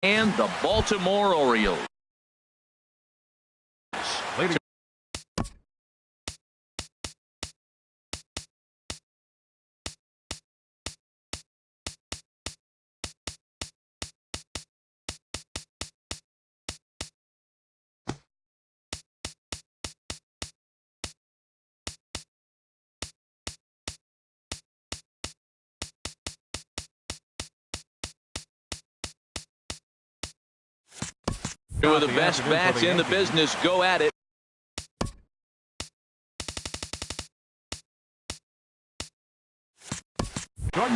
and the Baltimore Orioles. Two of the best bats in the business go at it.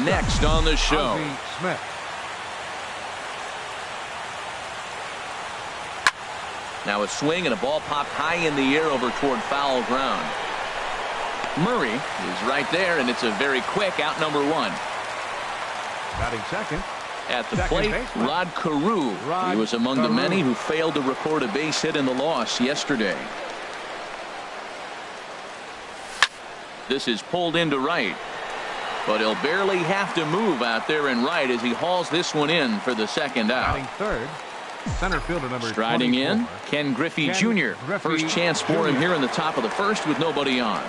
Next on the show. Now a swing and a ball popped high in the air over toward foul ground. Murray is right there, and it's a very quick out number one. Batting second. At the plate, Rod Carew. He was among the many who failed to record a base hit in the loss yesterday. This is pulled into right, but he'll barely have to move out there in right as he hauls this one in for the second out. Third, center fielder number striding 24. in, Ken Griffey Jr. First chance for him here in the top of the first with nobody on.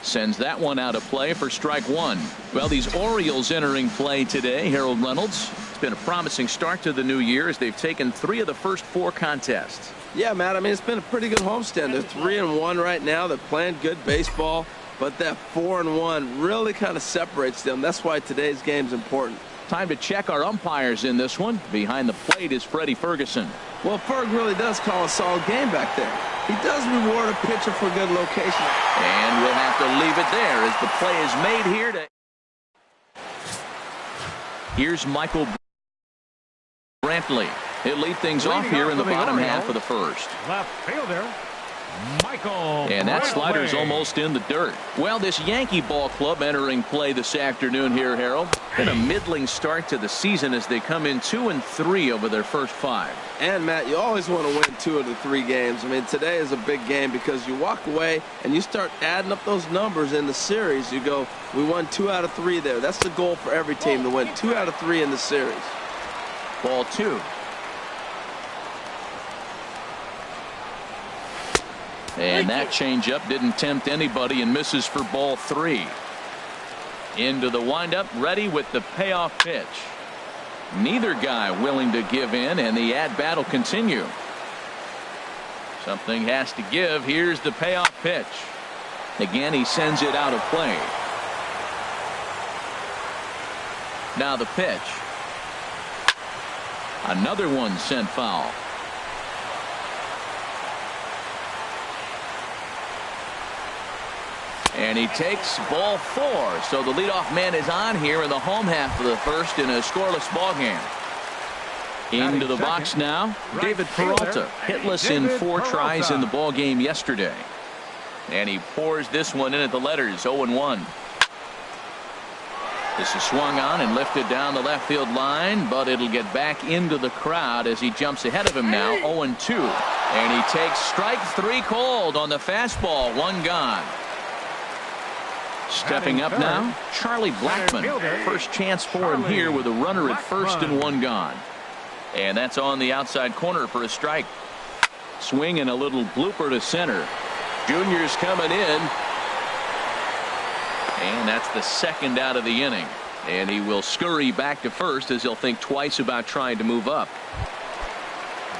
Sends that one out of play for strike one. Well, these Orioles entering play today, Harold Reynolds. It's been a promising start to the new year as they've taken 3 of the first 4 contests. Yeah, Matt, I mean, it's been a pretty good homestand. They're 3-1 right now. They're playing good baseball, but that 4-1 really kind of separates them. That's why today's game's important. Time to check our umpires in this one. Behind the plate is Freddie Ferguson. Well, Ferg really does call a solid game back there. He does reward a pitcher for good location. And we'll have to leave it there as the play is made here. Here's Michael Brantley. He'll lead things off here in the bottom half of the first. Left fielder, Michael. And that slider's almost in the dirt. Well, this Yankee ball club entering play this afternoon here, Harold. Been a middling start to the season as they come in 2-3 over their first 5. And, Matt, you always want to win 2 of the 3 games. I mean, today is a big game because you walk away and you start adding up those numbers in the series. You go, we won 2 out of 3 there. That's the goal for every team, to win 2 out of 3 in the series. Ball 2. And that changeup didn't tempt anybody and misses for ball 3. Into the windup, ready with the payoff pitch. Neither guy willing to give in, and the at-bat will continue. Something has to give. Here's the payoff pitch. Again, he sends it out of play. Now the pitch. Another one sent foul. And he takes ball 4. So the leadoff man is on here in the home half of the first in a scoreless ball game. Into the box now, David Peralta, hitless in 4 tries in the ball game yesterday. And he pours this one in at the letters, 0-1. This is swung on and lifted down the left field line, but it'll get back into the crowd as he jumps ahead of him now, 0-2. And he takes strike 3 cold on the fastball, 1 gone. Stepping up now, Charlie Blackmon. First chance for him here with a runner at first and 1 gone. And that's on the outside corner for a strike. Swing and a little blooper to center. Junior's coming in. And that's the second out of the inning. And he will scurry back to first as he'll think twice about trying to move up.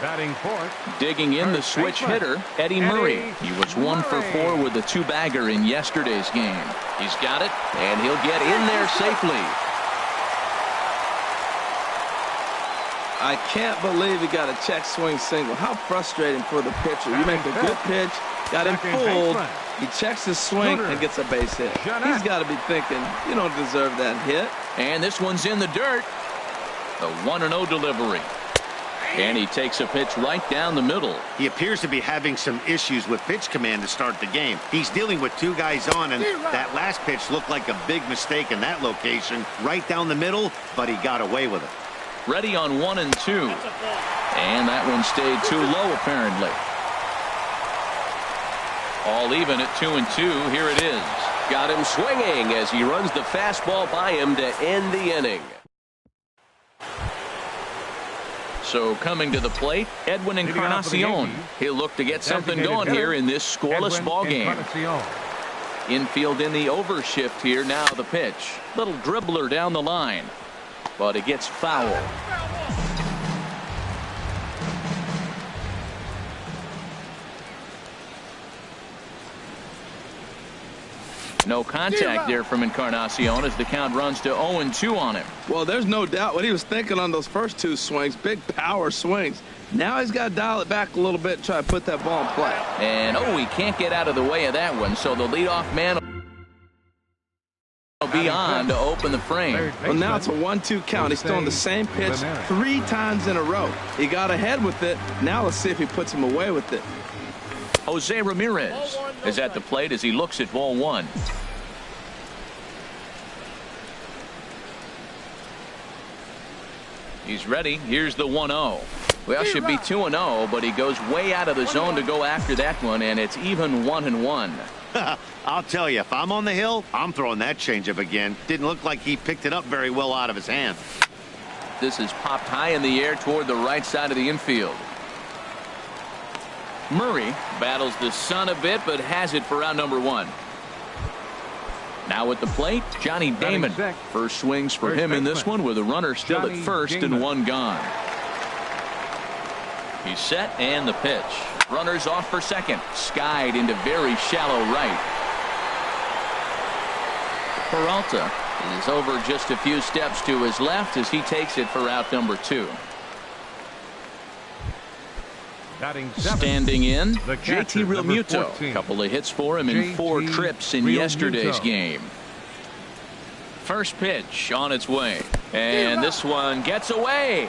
Batting fourth. Digging in the switch hitter, Eddie Murray. He was 1 for 4 with a 2-bagger in yesterday's game. He's got it, and he'll get in there safely. I can't believe he got a check swing single. How frustrating for the pitcher. You make a good pitch, got him fooled. He checks his swing and gets a base hit. He's got to be thinking, you don't deserve that hit. And this one's in the dirt. The 1-0 delivery. And he takes a pitch right down the middle. He appears to be having some issues with pitch command to start the game. He's dealing with 2 guys on, and that last pitch looked like a big mistake in that location. Right down the middle, but he got away with it. Ready on 1 and 2. And that one stayed too low, apparently. All even at 2 and 2. Here it is. Got him swinging as he runs the fastball by him to end the inning. So coming to the plate, Edwin Encarnacion. He'll look to get something going here in this scoreless ball game. Infield in the overshift here. Now the pitch. Little dribbler down the line, but it gets foul. No contact there from Encarnacion as the count runs to 0-2 on him. Well, there's no doubt what he was thinking on those first two swings. Big power swings. Now he's got to dial it back a little bit and try to put that ball in play. And, he can't get out of the way of that one. So the leadoff man will be on to open the frame. Well, now it's a 1-2 count. He's throwing the same pitch 3 times in a row. He got ahead with it. Now let's see if he puts him away with it. Jose Ramirez is at the plate as he looks at ball 1. He's ready. Here's the 1-0. Well, should be 2-0, but he goes way out of the zone to go after that one, and it's even 1-1. I'll tell you, if I'm on the hill, I'm throwing that changeup again. Didn't look like he picked it up very well out of his hand. This is popped high in the air toward the right side of the infield. Murray battles the sun a bit, but has it for out number 1. Now at the plate, Johnny Damon. First swings for him in this one with a runner still at first and 1 gone. He's set and the pitch. Runners off for second. Skied into very shallow right. Peralta is over just a few steps to his left as he takes it for out number 2. Standing in, JT Realmuto. A couple of hits for him in 4 trips in yesterday's game. First pitch on its way. And this one gets away.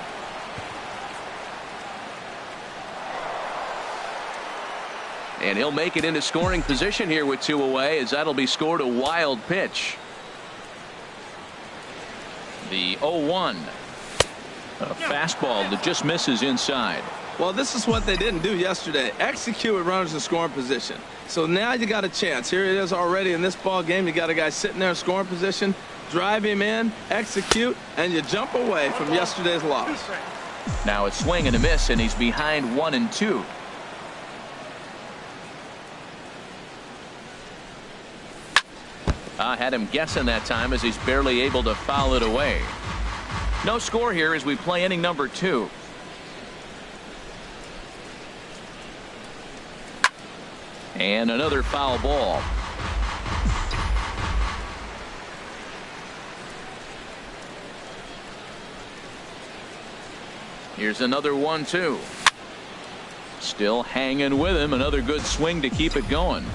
And he'll make it into scoring position here with 2 away as that'll be scored a wild pitch. The 0-1. A fastball that just misses inside. Well, this is what they didn't do yesterday. Execute with runners in scoring position. So now you got a chance. Here it is already in this ball game. You got a guy sitting there in scoring position. Drive him in, execute, and you jump away from yesterday's loss. Now it's swing and a miss, and he's behind 1-2. I had him guessing that time as he's barely able to foul it away. No score here as we play inning number 2. And another foul ball. Here's another 1-2. Still hanging with him. Another good swing to keep it going.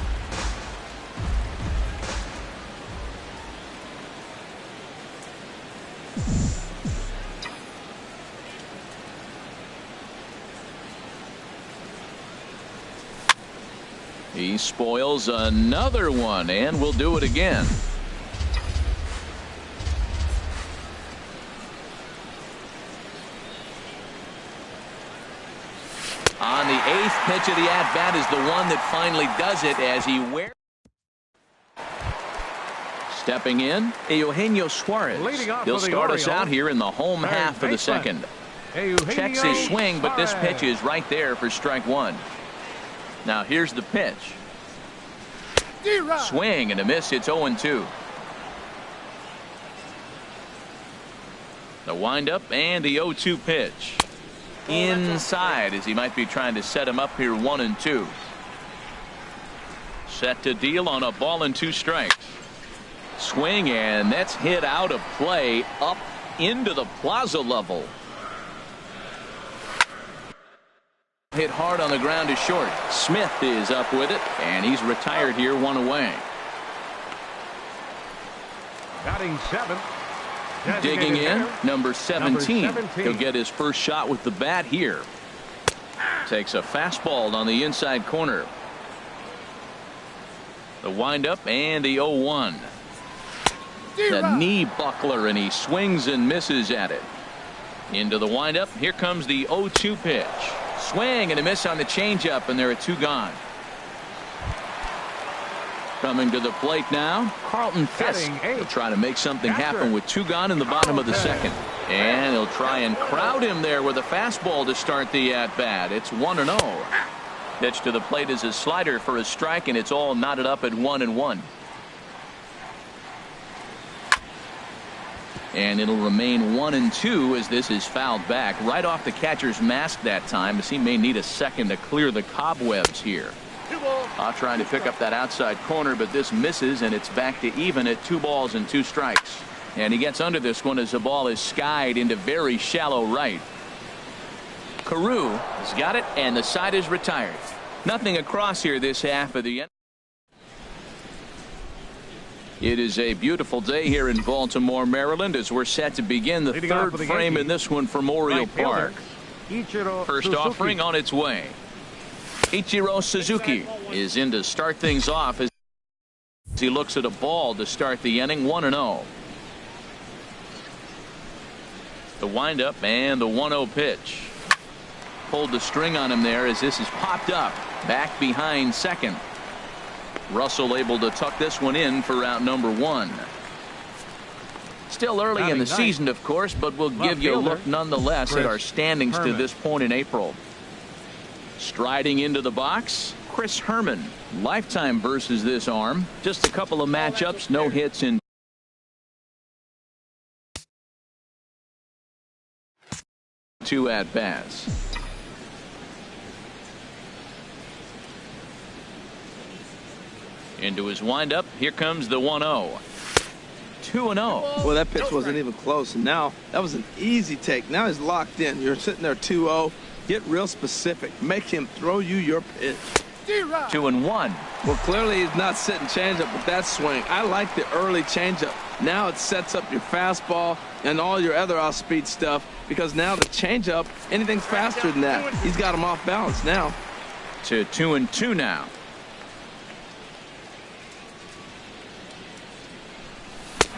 He spoils another one, and we'll do it again. On the 8th pitch of the at-bat is the one that finally does it as he wears. Stepping in, Eugenio Suarez. He'll start us out here in the home half of the second. Checks his swing, but this pitch is right there for strike 1. Now here's the pitch. Swing and a miss. It's 0-2. The windup and the 0-2 pitch. Inside as he might be trying to set him up here 1-2. Set to deal on a ball and 2 strikes. Swing and that's hit out of play up into the plaza level. Hit hard on the ground to short. Smith is up with it, and he's retired here 1 away. Batting 7. Digging in, number 17. He'll get his first shot with the bat here. Takes a fastball on the inside corner. The windup and the 0-1. The knee buckler, and he swings and misses at it. Into the windup. Here comes the 0-2 pitch. Swing and a miss on the changeup, and there are 2 gone. Coming to the plate now, Carlton Fisk will try to make something happen with 2 gone in the bottom of the second. And he'll try and crowd him there with a fastball to start the at-bat. It's 1-0. Pitch to the plate is a slider for a strike, and it's all knotted up at 1-1. And it'll remain 1-2 as this is fouled back right off the catcher's mask that time, as he may need a second to clear the cobwebs here. Trying to pick up that outside corner, but this misses, and it's back to even at 2 balls and 2 strikes. And he gets under this one as the ball is skied into very shallow right. Carew has got it, and the side is retired. Nothing across here this half of the end. It is a beautiful day here in Baltimore, Maryland, as we're set to begin the third frame in this one for Memorial Park. First offering on its way. Ichiro Suzuki is in to start things off as he looks at a ball to start the inning. 1-0. The windup and the 1-0 pitch. Pulled the string on him there as this is popped up back behind second. Russell able to tuck this one in for out number 1. Still early in the season, of course, but we'll give you a look nonetheless at our standings to this point in April. Striding into the box, Chris Herman. Lifetime versus this arm. Just a couple of matchups, no hits in 2 at-bats. Into his windup. Here comes the 1-0. 2-0. Well, that pitch wasn't even close. And now that was an easy take. Now he's locked in. You're sitting there 2-0. Get real specific. Make him throw you your pitch. 2-1. Well, clearly he's not sitting changeup with that swing. I like the early changeup. Now it sets up your fastball and all your other off-speed stuff, because now the changeup, anything's faster than that. He's got him off balance now. To 2-2 now.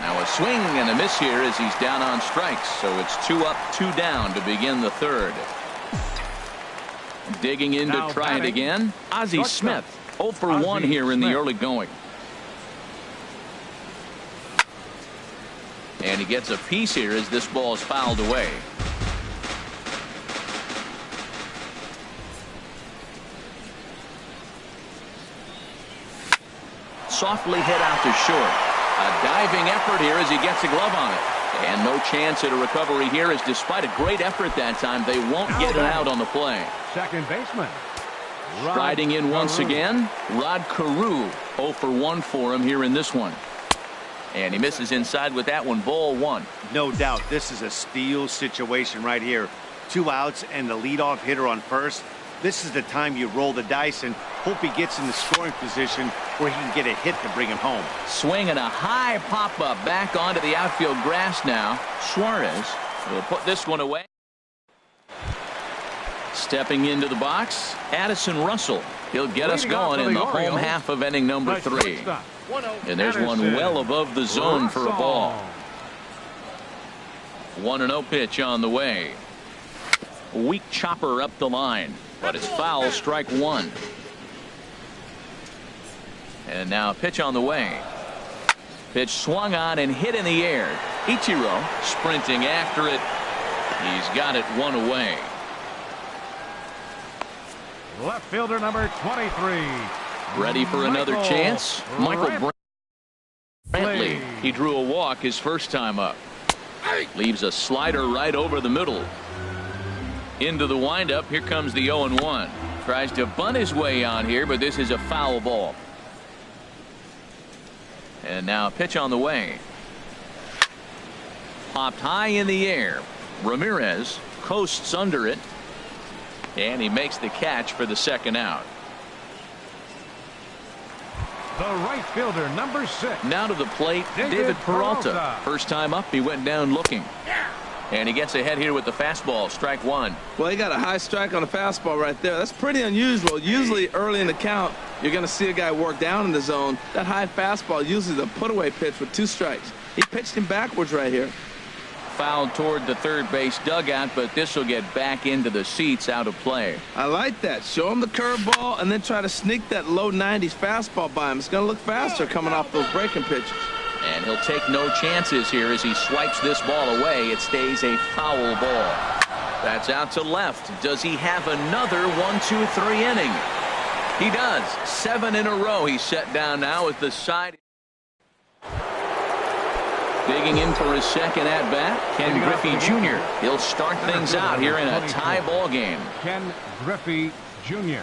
Now a swing and a miss here as he's down on strikes. So it's 2 up, 2 down to begin the third. Digging in to try it again. Ozzie Smith. 0 for 1 here in the early going. And he gets a piece here as this ball is fouled away. Softly hit out to short. A diving effort here as he gets a glove on it. And no chance at a recovery here, as despite a great effort that time, they won't get it out on the play. Second baseman. Striding in once again, Rod Carew. 0 for 1 for him here in this one. And he misses inside with that one. Ball 1. No doubt this is a steal situation right here. 2 outs and the leadoff hitter on first. This is the time you roll the dice and hope he gets in the scoring position where he can get a hit to bring him home. Swing and a high pop-up back onto the outfield grass now. Suarez will put this one away. Stepping into the box, Addison Russell. He'll get us going in the home half of inning number 3. And there's one well above the zone for a ball. 1-0 pitch on the way. Weak chopper up the line, but it's foul. Strike 1. And now a pitch on the way. Pitch swung on and hit in the air. Ichiro sprinting after it. He's got it 1 away. Left fielder number 23. Ready for another chance. Michael Brantley. He drew a walk his first time up. Leaves a slider right over the middle. Into the windup. Here comes the 0-1. Tries to bunt his way on here, but this is a foul ball. And now a pitch on the way. Popped high in the air. Ramirez coasts under it. And he makes the catch for the second out. The right fielder, number 6. Now to the plate, David Peralta. First time up, he went down looking. And he gets ahead here with the fastball. Strike 1. Well, he got a high strike on the fastball right there. That's pretty unusual. Usually early in the count, you're going to see a guy work down in the zone. That high fastball usually the put-away pitch with 2 strikes. He pitched him backwards right here. Fouled toward the third base dugout, but this will get back into the seats, out of play. I like that. Show him the curveball and then try to sneak that low 90s fastball by him. It's going to look faster coming off those breaking pitches. And he'll take no chances here as he swipes this ball away. It stays a foul ball. That's out to left. Does he have another 1-2-3 inning? He does. 7 in a row. He's set down now at the side. Digging in for his second at bat, Ken Griffey Jr. He'll start things out here in a tie ball game. Ken Griffey Jr.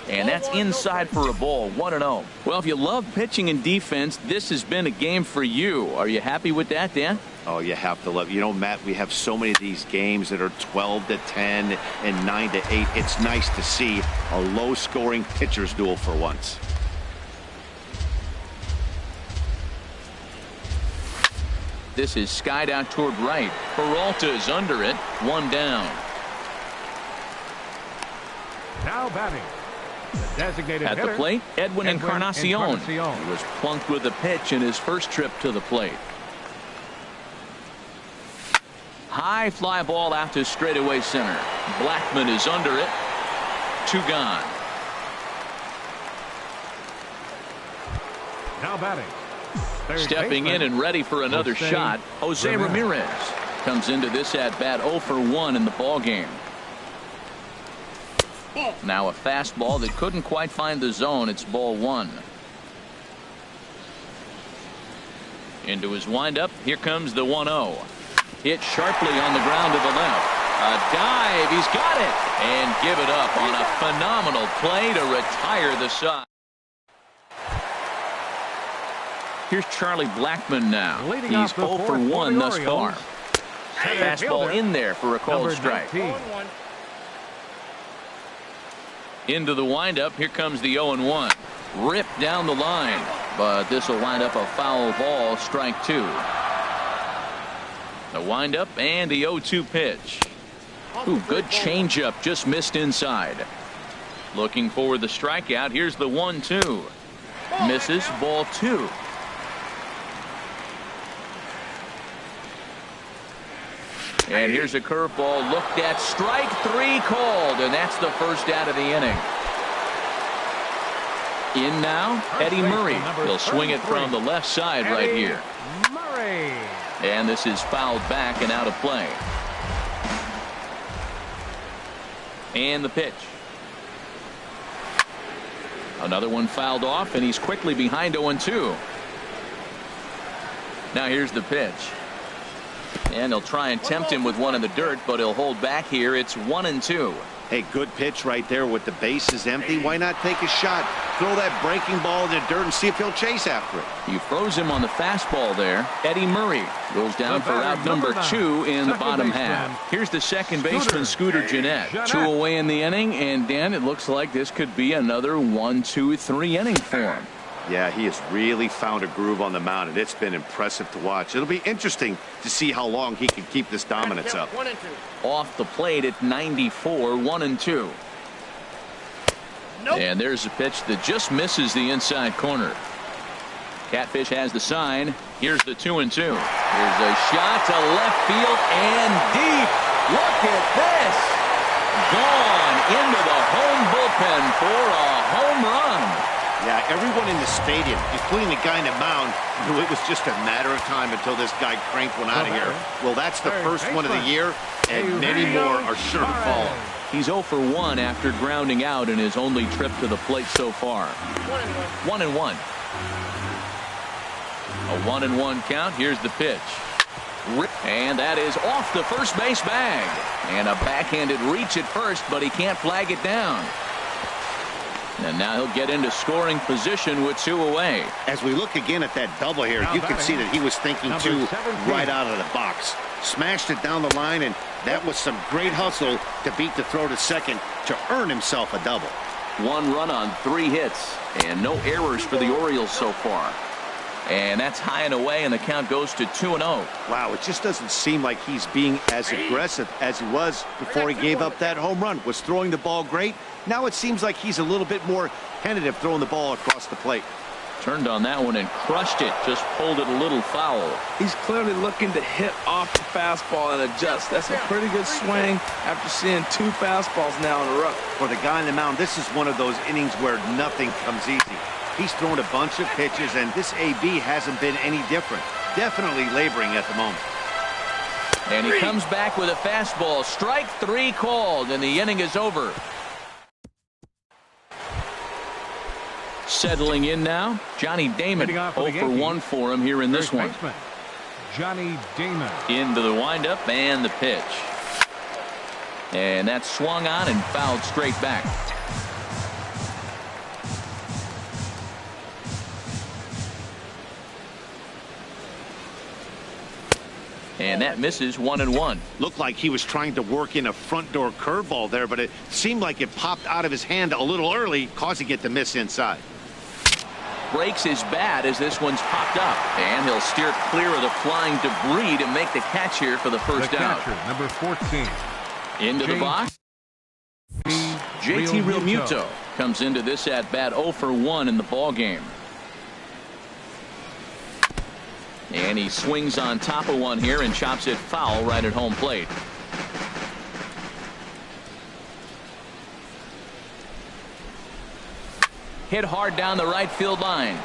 And that's inside for a ball, 1-0. Well, if you love pitching and defense, this has been a game for you. Are you happy with that, Dan? Oh, you have to love. You know, Matt, we have so many of these games that are 12-10 and 9-8. It's nice to see a low-scoring pitcher's duel for once. This is skied out toward right. Peralta is under it. 1 down. Now batting. The designated At hitter, the plate, Edwin Encarnacion. He was plunked with a pitch in his first trip to the plate. High fly ball out to straightaway center. Blackman is under it. 2 gone. Now batting. Stepping in and ready for another shot, Jose Ramirez comes into this at bat 0 for 1 in the ball game. Now a fastball that couldn't quite find the zone. It's ball 1. Into his windup. Here comes the 1-0. Hit sharply on the ground to the left. A dive. He's got it. And give it up on a phenomenal play to retire the side. Here's Charlie Blackman now. He's 0 for 1 thus far. Fastball in there for a called strike. Into the windup. Here comes the 0-1. Ripped down the line. But this will wind up a foul ball. Strike 2. The windup and the 0-2 pitch. Ooh, good changeup. Just missed inside. Looking for the strikeout. Here's the 1-2. Misses. Ball 2. And here's a curveball looked at. Strike 3 called, and that's the first out of the inning. In now, Eddie Murray. He'll swing it from the left side right here. Murray. And this is fouled back and out of play. And the pitch. Another one fouled off, and he's quickly behind 0-2. Now here's the pitch. And they'll try and tempt him with one in the dirt, but he'll hold back here. It's 1-2. Hey, good pitch right there with the bases empty. Why not take a shot? Throw that breaking ball in the dirt and see if he'll chase after it. You froze him on the fastball there. Eddie Murray goes down for out number 2 in the bottom half. Here's the second baseman, Scooter Gennett. 2 away in the inning, and Dan, it looks like this could be another 1-2-3 inning for him. Yeah, he has really found a groove on the mound, and it's been impressive to watch. It'll be interesting to see how long he can keep this dominance up. Off the plate at 94, 1-2. Nope. And there's a pitch that just misses the inside corner. Catfish has the sign. Here's the 2-2. Here's a shot to left field and deep. Look at this. Gone into the home bullpen for a home run. Yeah, everyone in the stadium, including the guy in the mound, knew it was just a matter of time until this guy cranked one out of here. Well, that's the first one of the year, and many more are sure to follow. He's 0 for 1 after grounding out in his only trip to the plate so far. 1-1. A 1-1 count. Here's the pitch. And that is off the first base bag. And a backhanded reach at first, but he can't flag it down. And now he'll get into scoring position with 2 away. As we look again at that double here, you can see that he was thinking too right out of the box. Smashed it down the line, and that was some great hustle to beat the throw to second to earn himself a double. 1 run on 3 hits, and no errors for the Orioles so far. And that's high and away, and the count goes to 2-0. Wow, it just doesn't seem like he's being as aggressive as he was before he gave up that home run. Was throwing the ball great. Now it seems like he's a little bit more tentative throwing the ball across the plate. Turned on that one and crushed it. Just pulled it a little foul. He's clearly looking to hit off the fastball and adjust. That's a pretty good swing after seeing 2 fastballs now in a row. For the guy on the mound, this is one of those innings where nothing comes easy. He's thrown a bunch of pitches, and this AB hasn't been any different. Definitely laboring at the moment. And he comes back with a fastball. Strike 3 called, and the inning is over. Settling in now, Johnny Damon. 0 for 1 for him here in this one. Johnny Damon. Into the windup and the pitch. And that's swung on and fouled straight back. And that misses 1-1. Looked like he was trying to work in a front door curveball there, but it seemed like it popped out of his hand a little early, causing it to miss inside. Breaks his bat as this one's popped up, and he'll steer clear of the flying debris to make the catch here for the first out. Catcher, number 14. Into the box. JT Realmuto comes into this at bat 0 for 1 in the ball game. And he swings on top of one here and chops it foul right at home plate. Hit hard down the right field line,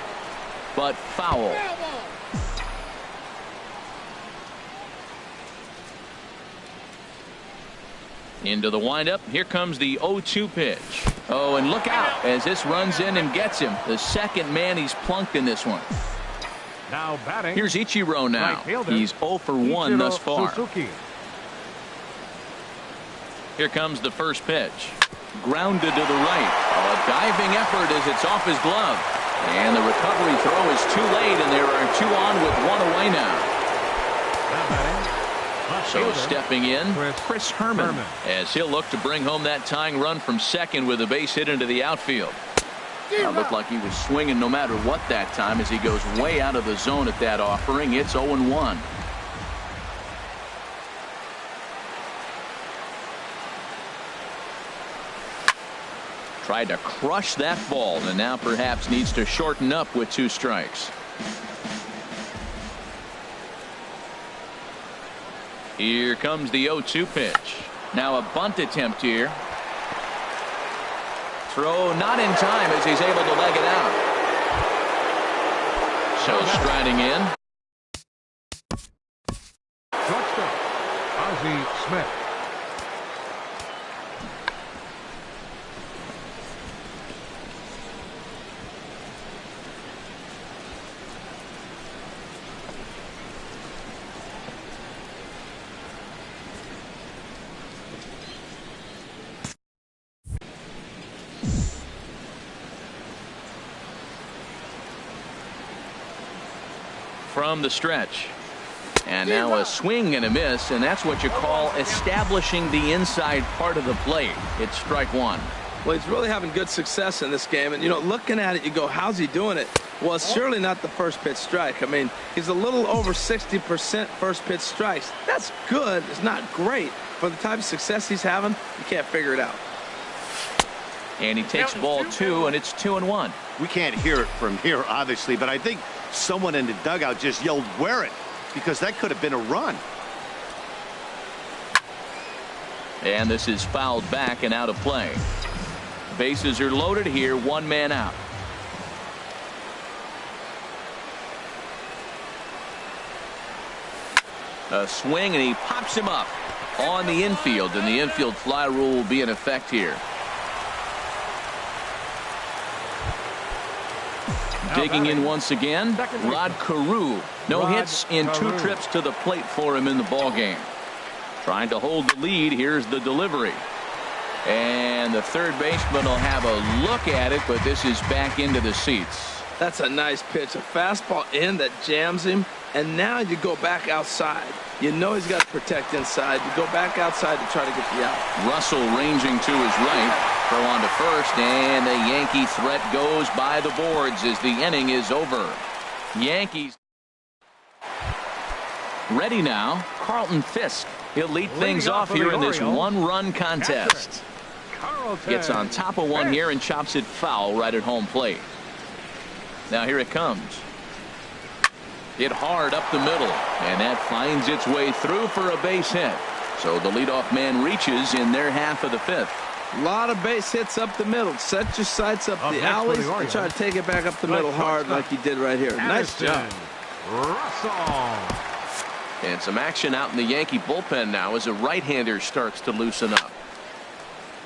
but foul. Into the windup. Here comes the 0-2 pitch. Oh, and look out as this runs in and gets him. The second man he's plunked in this one. Now batting. Here's Ichiro now. Right, he's 0 for 1 thus far. Suzuki. Here comes the first pitch. Grounded to the right. A diving effort as it's off his glove. And the recovery throw is too late, and there are 2 on with 1 away now. Now batting. So stepping in, Chris Herman, as he'll look to bring home that tying run from second with a base hit into the outfield. Looked like he was swinging no matter what that time as he goes way out of the zone at that offering. It's 0-1. Tried to crush that ball, and now perhaps needs to shorten up with 2 strikes. Here comes the 0-2 pitch. Now a bunt attempt here. Throw not in time as he's able to leg it out. So striding in. Shortstop, Ozzie Smith. From the stretch. And now a swing and a miss, and that's what you call establishing the inside part of the plate. It's strike 1. Well, he's really having good success in this game. And, you know, looking at it, you go, how's he doing it? Well, it's surely not the first pitch strike. I mean, he's a little over 60% first pitch strikes. That's good. It's not great. For the type of success he's having, you can't figure it out. And he takes ball 2, and it's 2-1. We can't hear it from here, obviously, but I think someone in the dugout just yelled, "Wear it," because that could have been a run. And this is fouled back and out of play. Bases are loaded here, 1 man out. A swing, and he pops him up on the infield, and the infield fly rule will be in effect here. Digging in once again, Rod Carew. No hits in 2 trips to the plate for him in the ball game. Trying to hold the lead. Here's the delivery. And the third baseman will have a look at it, but this is back into the seats. That's a nice pitch. A fastball in that jams him. And now you go back outside. You know he's got to protect inside. You go back outside to try to get the out. Russell ranging to his right. Throw on to first, and the Yankee threat goes by the boards as the inning is over. Yankees ready now. Carlton Fisk. He'll lead things off here in this 1-run contest. Gets on top of one here and chops it foul right at home plate. Now here it comes. Hit hard up the middle, and that finds its way through for a base hit. So the leadoff man reaches in their half of the 5th. A lot of base hits up the middle. Set your sights up the alleys and try to take it back up the middle hard like he did right here. Nice job. Russell. And some action out in the Yankee bullpen now as a right-hander starts to loosen up.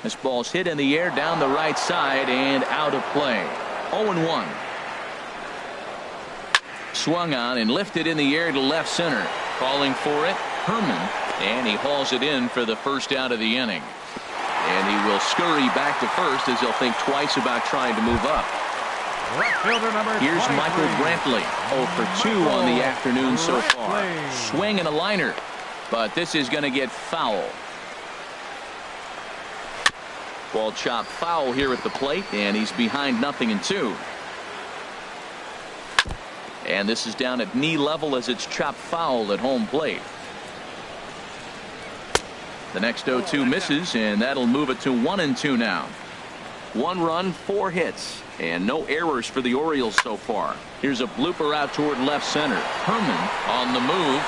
This ball's hit in the air down the right side and out of play. 0-1. Swung on and lifted in the air to left center. Calling for it, Herman, and he hauls it in for the first out of the inning. And he will scurry back to first as he'll think twice about trying to move up. Here's Michael Brantley, 0 for 2 on the afternoon so far. Swing and a liner, but this is going to get foul. Ball chopped foul here at the plate, and he's behind 0-2. And this is down at knee level as it's chopped foul at home plate. The next 0-2 misses, and that'll move it to 1-2 now. 1 run, 4 hits, and no errors for the Orioles so far. Here's a blooper out toward left center. Herman on the move.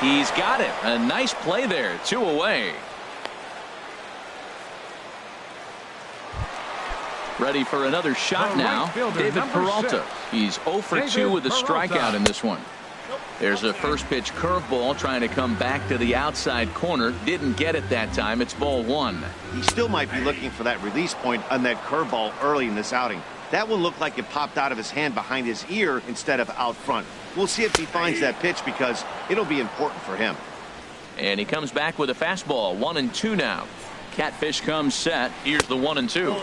He's got it. A nice play there. 2 away. Ready for another shot now. David Peralta. He's 0 for 2 with a strikeout in this one. There's a first pitch curveball trying to come back to the outside corner. Didn't get it that time. It's ball 1. He still might be looking for that release point on that curveball early in this outing. That one looked like it popped out of his hand behind his ear instead of out front. We'll see if he finds that pitch because it'll be important for him. And he comes back with a fastball. 1-2 now. Catfish comes set. Here's the 1-2.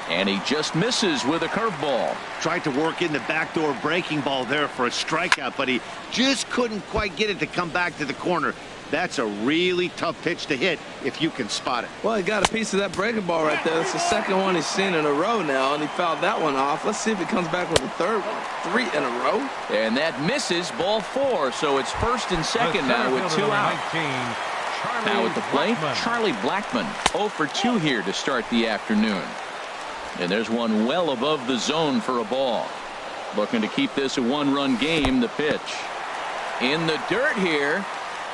And he just misses with a curveball. Tried to work in the backdoor breaking ball there for a strikeout, but he just couldn't quite get it to come back to the corner. That's a really tough pitch to hit if you can spot it. Well, he got a piece of that breaking ball right there. It's the second one he's seen in a row now, and he fouled that one off. Let's see if he comes back with a third one. 3 in a row. And that misses, ball 4. So it's first and second now with 2 out. Now at the plate, Charlie Blackmon. 0 for 2 here to start the afternoon. And there's one well above the zone for a ball. Looking to keep this a 1-run game. The pitch in the dirt here.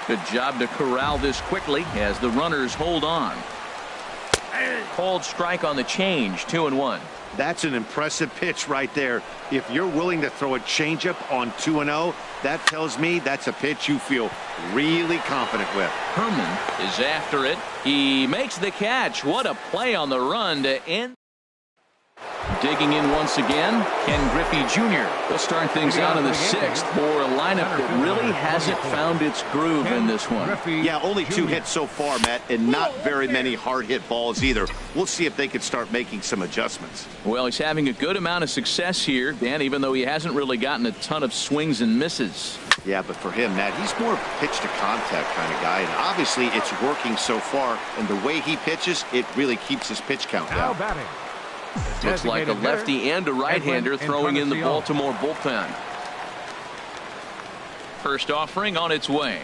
Good job to corral this quickly as the runners hold on. Called strike on the change. 2-1. That's an impressive pitch right there. If you're willing to throw a changeup on 2-0, that tells me that's a pitch you feel really confident with. Herman is after it. He makes the catch. What a play on the run to end. Digging in once again, Ken Griffey Jr. will start things out in the 6th for a lineup that really hasn't found its groove in this one. Yeah, only 2 hits so far, Matt, and not very many hard hit balls either. We'll see if they can start making some adjustments. Well, he's having a good amount of success here, Dan, even though he hasn't really gotten a ton of swings and misses. Yeah, but for him, Matt, he's more of a pitch to contact kind of guy, and obviously it's working so far, and the way he pitches, it really keeps his pitch count down. Looks like a lefty and a right-hander throwing in the Baltimore bullpen. First offering on its way.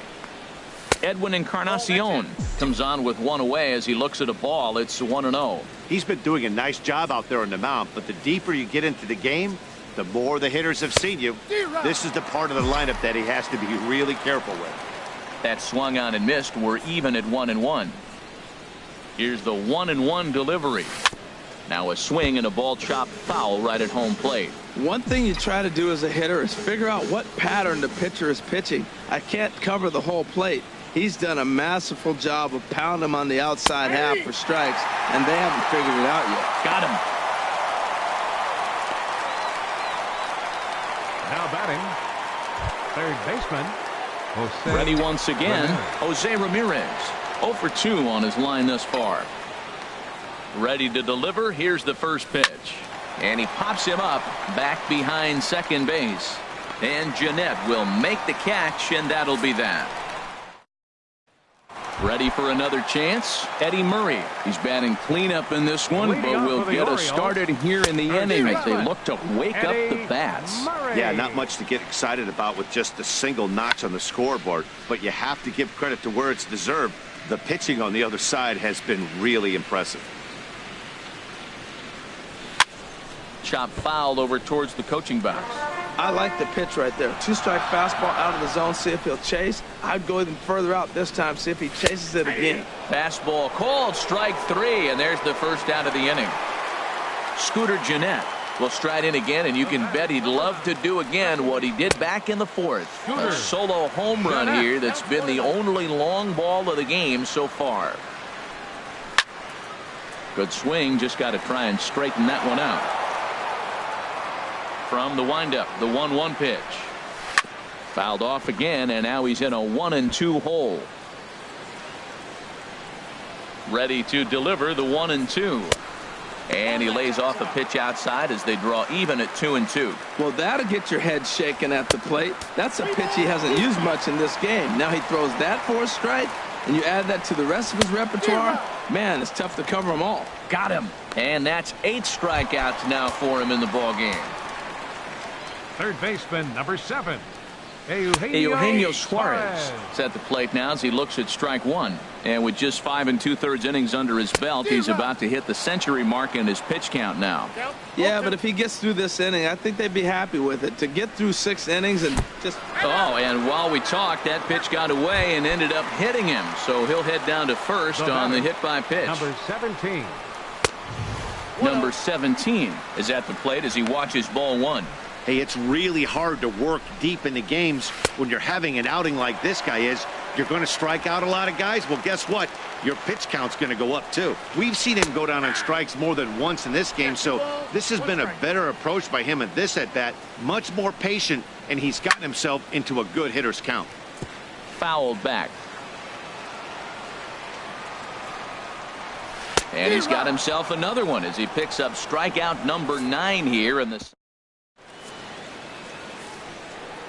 Edwin Encarnacion comes on with 1 away as he looks at a ball. It's 1-0. He's been doing a nice job out there on the mound, but the deeper you get into the game, the more the hitters have seen you. This is the part of the lineup that he has to be really careful with. That swung on and missed. We're even at 1-1. Here's the 1-1 delivery. Now a swing and a ball chopped foul right at home plate. One thing you try to do as a hitter is figure out what pattern the pitcher is pitching. I can't cover the whole plate. He's done a masterful job of pounding him on the outside half for strikes, and they haven't figured it out yet. Got him. Now batting, third baseman, Jose. Ready once again, Jose Ramirez. 0 for 2 on his line thus far. Ready to deliver. Here's the first pitch. And he pops him up back behind second base. And Jeanette will make the catch, and that'll be that. Ready for another chance. Eddie Murray. He's batting cleanup in this one, but will get us started here in the inning as they look to wake up the bats. Yeah, not much to get excited about with just a single notch on the scoreboard, but you have to give credit to where it's deserved. The pitching on the other side has been really impressive. Chop foul over towards the coaching box. I like the pitch right there. 2-strike fastball out of the zone. See if he'll chase. I'd go even further out this time. See if he chases it again. Fastball called, strike 3, and there's the first out of the inning. Scooter Gennett will stride in again, and you can bet he'd love to do again what he did back in the 4th. A solo home run here that's been the only long ball of the game so far. Good swing, just got to try and straighten that one out. From the windup, the 1-1 pitch. Fouled off again, and now he's in a 1-2 hole. Ready to deliver the 1-2. And he lays off a pitch outside as they draw even at 2-2. Well, that'll get your head shaken at the plate. That's a pitch he hasn't used much in this game. Now he throws that for a strike, and you add that to the rest of his repertoire. Man, it's tough to cover them all. Got him. And that's 8 strikeouts now for him in the ball game. Third baseman, number 7. Eugenio Suarez is at the plate now as he looks at strike 1. And with just 5 2/3 innings under his belt, he's about to hit the century mark in his pitch count now. Yeah, but if he gets through this inning, I think they'd be happy with it. To get through 6 innings and just... Oh, and while we talked, that pitch got away and ended up hitting him. So he'll head down to first on the hit by pitch. Number 17. Number 17 is at the plate as he watches ball 1. Hey, it's really hard to work deep in the games when you're having an outing like this guy is. You're going to strike out a lot of guys. Well, guess what? Your pitch count's going to go up, too. We've seen him go down on strikes more than once in this game, so this has been a better approach by him at this at-bat. Much more patient, and he's gotten himself into a good hitter's count. Fouled back. And he's got himself another one as he picks up strikeout number 9 here in the...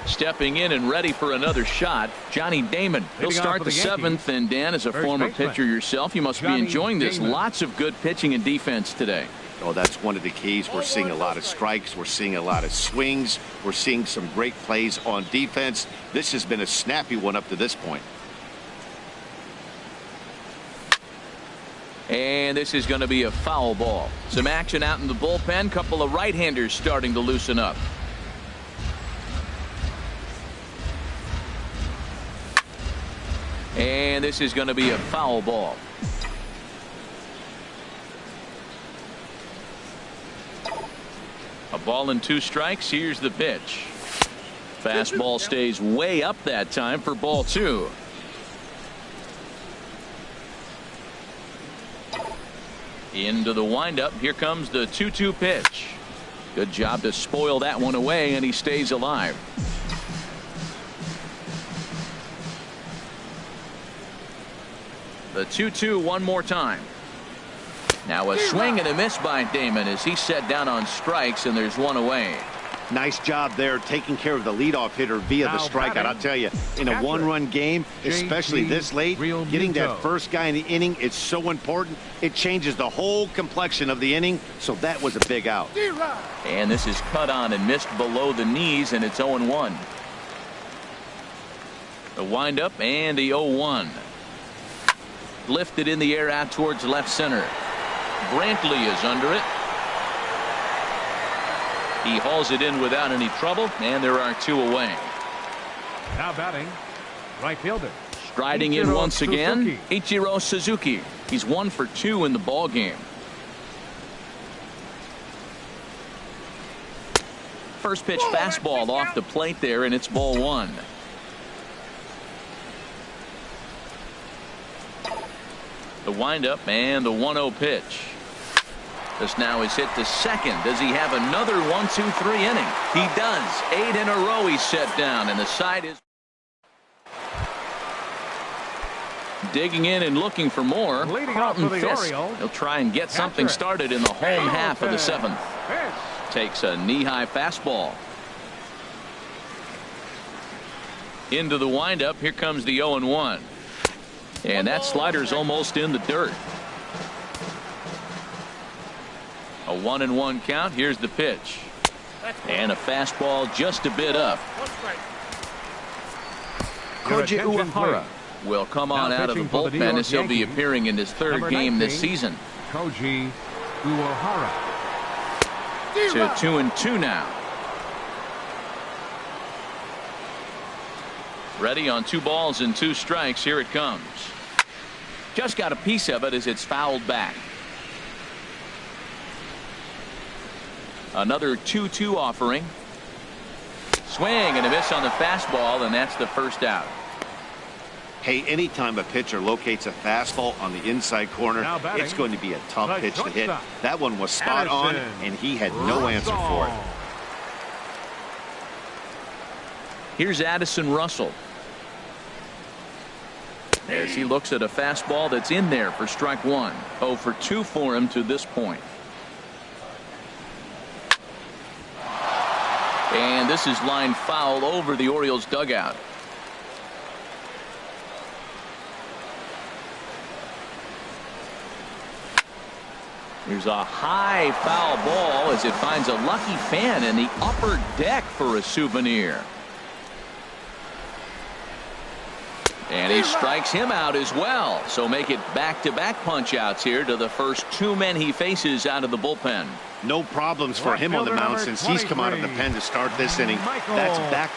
Stepping in and ready for another shot, Johnny Damon. He'll start the 7th, and Dan, as a former pitcher yourself, you must be enjoying this. Lots of good pitching and defense today. Oh, that's one of the keys. We're seeing a lot of strikes. We're seeing a lot of swings. We're seeing some great plays on defense. This has been a snappy one up to this point. And this is going to be a foul ball. Some action out in the bullpen. Couple of right-handers starting to loosen up. And this is going to be a foul ball. A ball and 2 strikes. Here's the pitch. Fastball stays way up that time for ball 2. Into the windup. Here comes the 2-2 pitch. Good job to spoil that one away, and he stays alive. The 2-2 one more time. Now a swing and a miss by Damon as he set down on strikes, and there's one away. Nice job there taking care of the leadoff hitter via the strikeout. I'll tell you, in a one-run game, especially this late, getting that first guy in the inning is so important. It changes the whole complexion of the inning, so that was a big out. And this is cut on and missed below the knees, and it's 0-1. The windup and the 0-1. Lifted in the air out towards left center. Brantley is under it. He hauls it in without any trouble, and there are 2 away. Now batting, right fielder. Striding in once again, Ichiro Suzuki. He's 1 for 2 in the ball game. First pitch fastball off the plate there, and it's ball 1. The windup and the 1-0 pitch. This now is hit to second. Does he have another 1-2-3 inning? He does. 8 in a row he's set down, and the side is digging in and looking for more. Carlton Fisk. He'll try and get something started in the home half of the 7th. Takes a knee-high fastball. Into the windup. Here comes the 0-1. And that slider's almost in the dirt. A 1-1 count. Here's the pitch. And a fastball just a bit up. Koji Uehara will come on out of the bullpen as he'll be appearing in his 3rd game this season. Koji Uehara. To 2-2 now. Ready on 2 balls and 2 strikes. Here it comes. Just got a piece of it as it's fouled back. Another 2-2 offering. Swing and a miss on the fastball, and that's the first out. Hey, anytime a pitcher locates a fastball on the inside corner, it's going to be a tough pitch to hit. That one was spot on, and he had no answer for it. Here's Addison Russell. As he looks at a fastball that's in there for strike 1. 0 for 2 for him to this point. And this is lined foul over the Orioles dugout. Here's a high foul ball as it finds a lucky fan in the upper deck for a souvenir. And he strikes him out as well. So make it back-to-back punch-outs here to the first 2 men he faces out of the bullpen. No problems for him on the mound since he's come out of the pen to start this inning. That's back.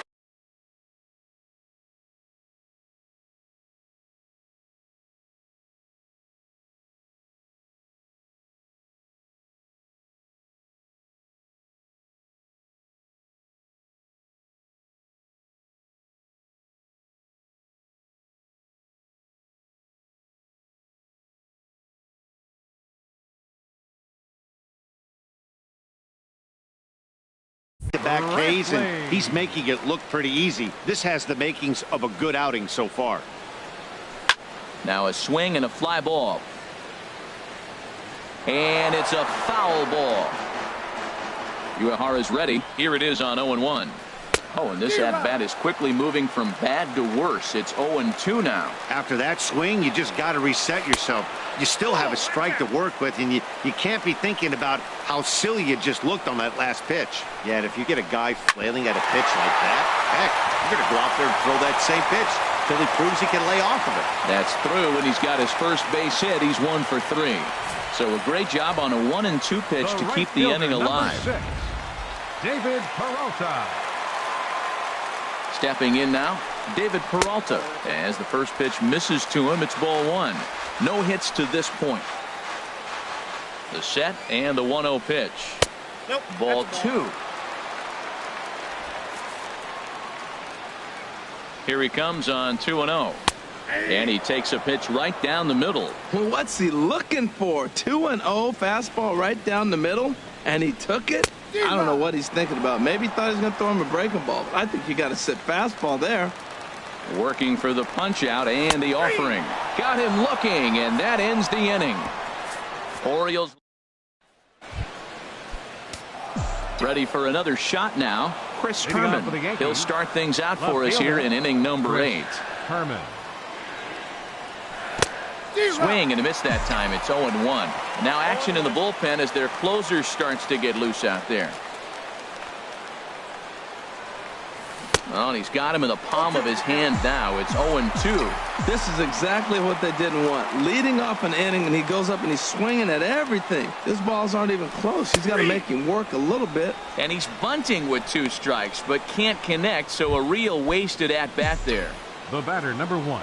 Back K's, and he's making it look pretty easy. This has the makings of a good outing so far. Now a swing and a fly ball. And it's a foul ball. Uehara's ready. Here it is on 0-1. Oh, and this at-bat is quickly moving from bad to worse. It's 0-2 now. After that swing, you just got to reset yourself. You still have a strike to work with, and you can't be thinking about how silly you just looked on that last pitch. Yeah, and if you get a guy flailing at a pitch like that, heck, you're going to go out there and throw that same pitch till he proves he can lay off of it. That's through, and he's got his first base hit. He's 1 for 3. So a great job on a 1-2 pitch to keep the inning alive. David Peralta. Stepping in now, David Peralta. As the first pitch misses to him, it's ball 1. No hits to this point. The set and the 1-0 pitch. Nope, ball 2. Here he comes on 2-0. And he takes a pitch right down the middle. Well, what's he looking for? 2-0 fastball right down the middle, and he took it? I don't know what he's thinking about. Maybe he thought he was going to throw him a breaking ball. But I think you got to sit fastball there. Working for the punch out and the offering. Got him looking, and that ends the inning. Orioles ready for another shot now. Chris Herman. He'll start things out for us here in inning number 8. Herman. Swing and a miss that time. It's 0-1. Now action in the bullpen as their closer starts to get loose out there. Oh, and he's got him in the palm of his hand now. It's 0-2. This is exactly what they didn't want. Leading off an inning, and he goes up and he's swinging at everything. His balls aren't even close. He's got to make him work a little bit. And he's bunting with 2 strikes, but can't connect, so a real wasted at-bat there. The batter, number 1.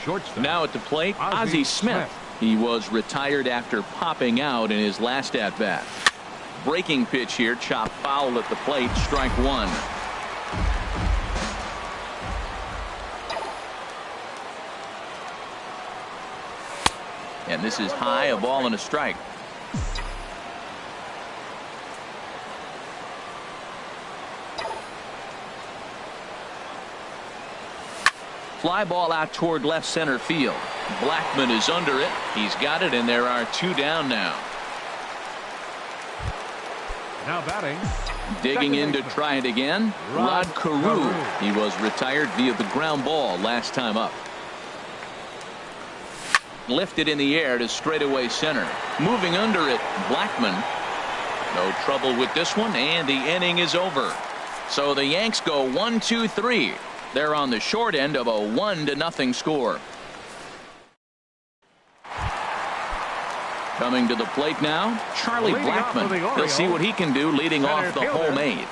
Shortstop. Now at the plate, Ozzie Smith. He was retired after popping out in his last at-bat. Breaking pitch here, chop foul at the plate, strike 1. And this is high, a ball and a strike. Fly ball out toward left center field. Blackman is under it. He's got it, and there are 2 down now. Now batting. Digging in to try it again, Rod Carew. He was retired via the ground ball last time up. Lifted in the air to straightaway center. Moving under it, Blackman. No trouble with this one, and the inning is over. So the Yanks go 1-2-3. They're on the short end of a 1-0 score. Coming to the plate now, Charlie Blackmon. He'll see what he can do leading off the home 8.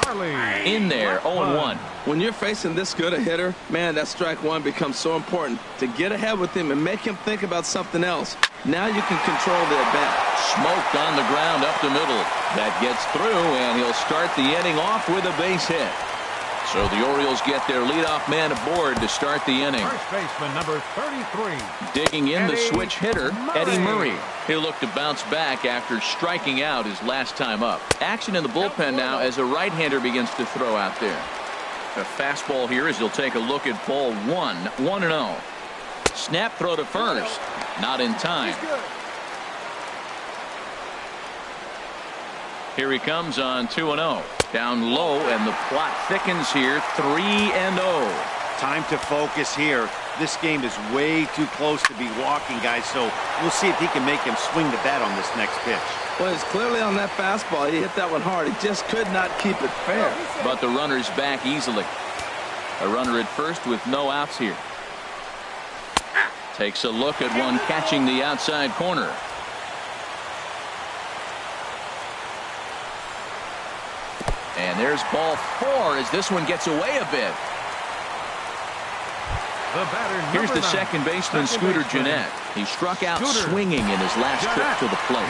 Charlie. In there, 0-1. When you're facing this good a hitter, man, that strike one becomes so important to get ahead with him and make him think about something else. Now you can control the at-bat. Smoked on the ground up the middle. That gets through, and he'll start the inning off with a base hit. So the Orioles get their leadoff man aboard to start the inning. First baseman number 33. Digging in the Eddie switch hitter, Murray. Eddie Murray. He'll look to bounce back after striking out his last time up. Action in the bullpen now as a right-hander begins to throw out there. A fastball here as he'll take a look at ball 1. 1-0. Snap throw to first. Not in time. Here he comes on 2-0. Down low, and the plot thickens here. 3-0. Time to focus here. This game is way too close to be walking, guys, so we'll see if he can make him swing the bat on this next pitch. Well, it's clearly on that fastball. He hit that one hard. He just could not keep it fair. But the runner's back easily. A runner at first with no outs here. Takes a look at one catching the outside corner. And there's ball 4 as this one gets away a bit. The batter, Here's the number 9. second baseman, Scooter Gennett. He struck out swinging in his last trip to the plate.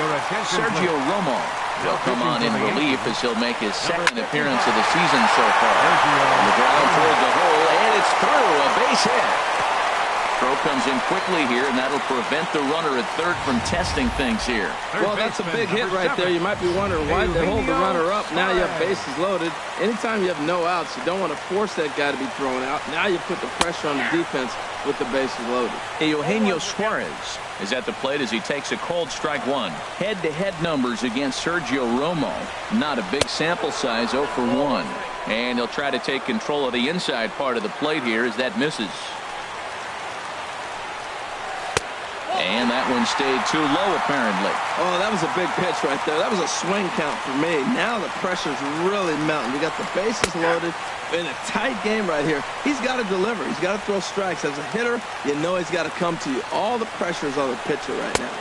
Sergio Romo will come on in relief as he'll make his second appearance of the season so far. On the ground toward the hole, and it's through. A base hit. Throw comes in quickly here, and that'll prevent the runner at third from testing things here. Well, that's a big hit right there. You might be wondering why they hold the runner up. Now you have bases loaded. Anytime you have no outs, you don't want to force that guy to be thrown out. Now you put the pressure on the defense with the bases loaded. Eugenio Suarez is at the plate as he takes a cold strike one. Head-to-head numbers against Sergio Romo. Not a big sample size, 0 for 1. And he'll try to take control of the inside part of the plate here as that misses. And that one stayed too low, apparently. Oh, that was a big pitch right there. That was a swing count for me. Now the pressure's really mounting. You got the bases loaded in a tight game right here. He's got to deliver. He's got to throw strikes. As a hitter, you know he's got to come to you. All the pressure's on the pitcher right now.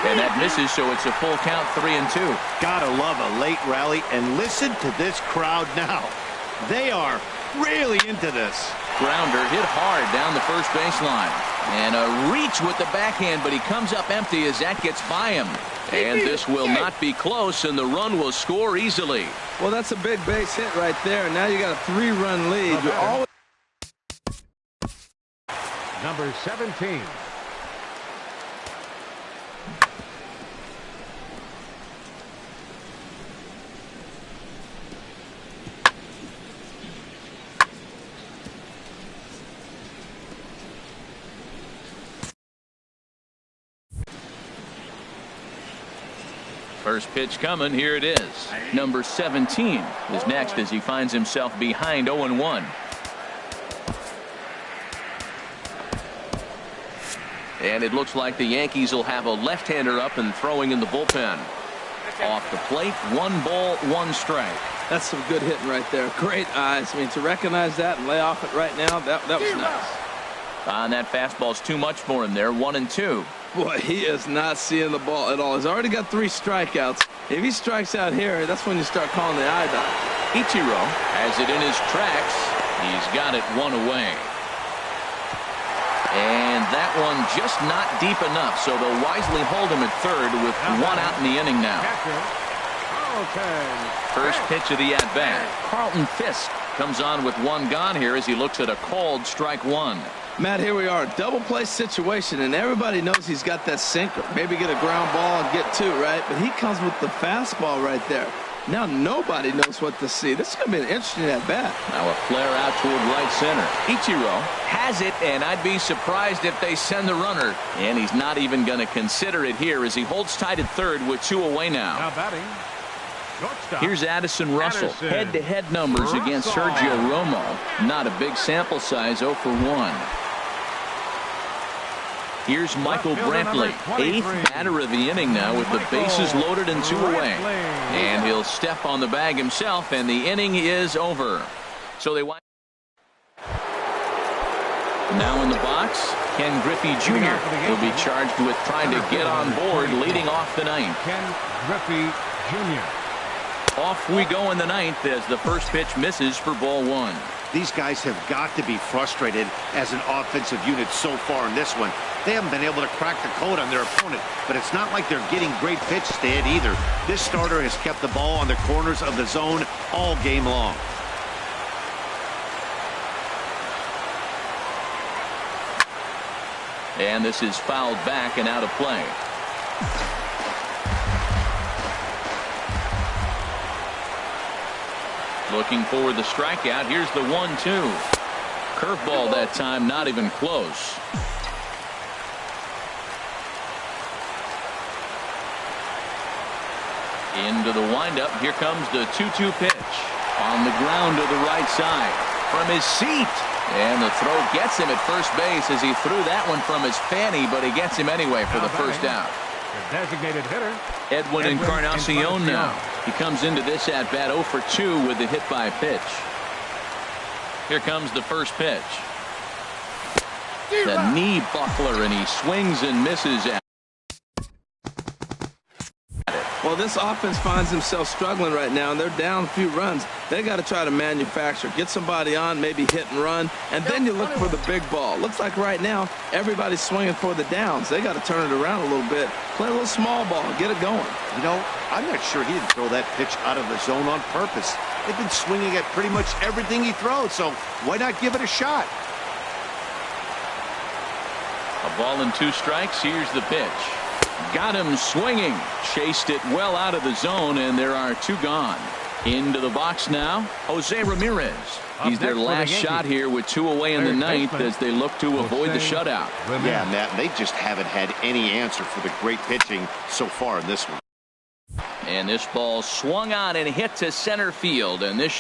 And that misses, so it's a full count, 3-2. Gotta love a late rally, and listen to this crowd now. They are really into this. Grounder hit hard down the first baseline. And a reach with the backhand, but he comes up empty as that gets by him. And this will not be close, and the run will score easily. Well, that's a big base hit right there. Now you got a 3-run lead. You're always Number 17. First pitch coming. Here it is. Number 17 is next as he finds himself behind 0-1. And it looks like the Yankees will have a left-hander up and throwing in the bullpen. Off the plate, 1 ball, 1 strike. That's some good hitting right there. Great eyes. I mean, to recognize that and lay off it right now, that was nice. And that fastball's too much for him there. 1-2. Boy, he is not seeing the ball at all. He's already got 3 strikeouts. If he strikes out here, that's when you start calling the eye dot. Ichiro has it in his tracks. He's got it 1 away. And that one just not deep enough, so they'll wisely hold him at third with 1 out in the inning now. First pitch of the at-bat. Carlton Fisk comes on with 1 gone here as he looks at a called strike 1. Matt, here we are, double play situation, and everybody knows he's got that sinker. Maybe get a ground ball and get 2, right? But he comes with the fastball right there. Now nobody knows what to see. This is going to be an interesting at-bat. Now a flare out toward right center. Ichiro has it, and I'd be surprised if they send the runner. And he's not even going to consider it here as he holds tight at third with 2 away now. Now batting. Shortstop. Here's Addison Russell. Head-to-head numbers against Sergio Romo. Not a big sample size, 0 for 1. Here's Michael Brantley, 8th batter of the inning now with the bases loaded and 2 away. And he'll step on the bag himself, and the inning is over. So they wind. Now in the box, Ken Griffey Jr. will be charged with trying to get on board leading off the 9th. Ken Griffey Jr. Off we go in the ninth as the first pitch misses for ball one. These guys have got to be frustrated as an offensive unit so far in this one. They haven't been able to crack the code on their opponent, but it's not like they're getting great pitches to hit either. This starter has kept the ball on the corners of the zone all game long. And this is fouled back and out of play. Looking for the strikeout. Here's the 1-2. Curveball that time, not even close. Into the windup. Here comes the 2-2 pitch. On the ground to the right side. From his seat. And the throw gets him at first base as he threw that one from his fanny, but he gets him anyway for the first out. Your designated hitter, Edwin Encarnacion now. He comes into this at bat 0 for 2 with the hit by pitch. Here comes the first pitch. The knee buckler, and he swings and misses at it. Well, this offense finds himself struggling right now, and they're down a few runs. They got to try to manufacture, get somebody on, maybe hit and run, and then you look for the big ball. Looks like right now everybody's swinging for the downs. They got to turn it around a little bit, play a little small ball, get it going. You know, I'm not sure he didn't throw that pitch out of the zone on purpose. They've been swinging at pretty much everything he throws, so why not give it a shot? A ball and 2 strikes. Here's the pitch. Got him swinging. Chased it well out of the zone, and there are 2 gone. Into the box now, Jose Ramirez. He's their last shot here with 2 away in the ninth as they look to avoid the shutout. Yeah, Matt, they just haven't had any answer for the great pitching so far in this one. And this ball swung on and hit to center field, and this should